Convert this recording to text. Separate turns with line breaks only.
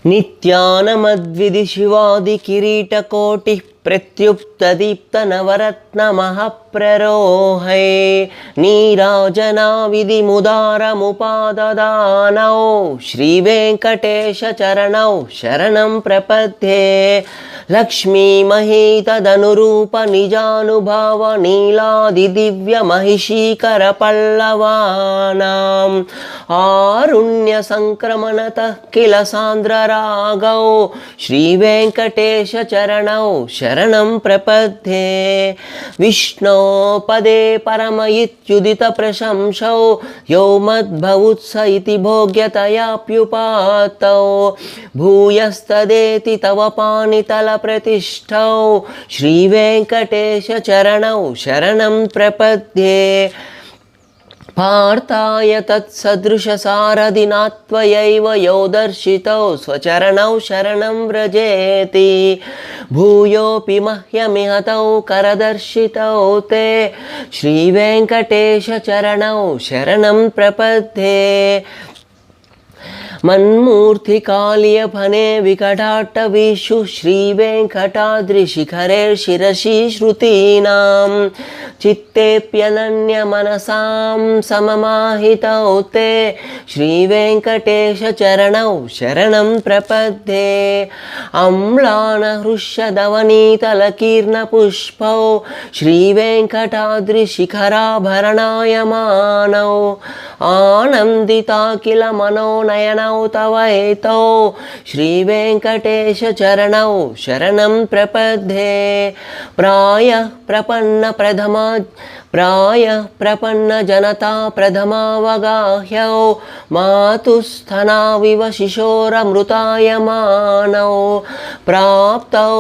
నిత్యానమద్విధి శివాది కిరీటకోటి ప్రత్యుప్తదీప్త నవరత్న మహాప్రరోహై నీరాజనా విధి ముదారముపాదదానౌ శ్రీ వెంకటేశ చరణౌ శరణం ప్రపద్యే లక్ష్మీ మహీతదనురూప నిజానుభావ నీలాది దివ్య మహిషీకర పల్లవానాం ఆరుణ్య సంక్రమణత కిల సాంద్రరాగౌ శ్రీ వెంకటేశ చరణౌ శరణం ప్రపద్యే విష్ణో పదే పరమయిత్యుదిత ప్రశంసౌ యో మద్భవుత్స ఇతి భోగ్యతయాప్యుపాతౌ భూయస్తదేతి తవ పాణితల प्रतिष्ठौ श्री वेंकटेश चरणौ शरणं प्रपद्ये पार्थाय तत्सदृशसारथिनात्वयैव यो दर्शितौ स्वचरणौ शरणं व्रजेति भूयोऽपि मह्यमिहतौ करदर्शितौ ते श्रीवेङ्कटेश चरणौ शरणं प्रपद्ये मन्मूर्तिकालियफने विकटाट्टवीषु श्रीवेङ्कटाद्रिशिखरे शिरसि श्रुतीनां चित्तेऽप्यनन्यमनसां सममाहितौ ते श्रीवेङ्कटेशचरणौ शरणं प्रपद्ये अम्लानहृष्यधवनीतलकीर्णपुष्पौ श्रीवेङ्कटाद्रिशिखराभरणायमानौ आनन्दिता किल मनोनयनौ तव एतौ श्रीवेङ्कटेश चरणौ शरणं प्रपद्ये प्रायः प्रपन्न जनता प्रथमावगाह्यौ मातुस्थनाविव शिशोरमृतायमानौ प्राप्तौ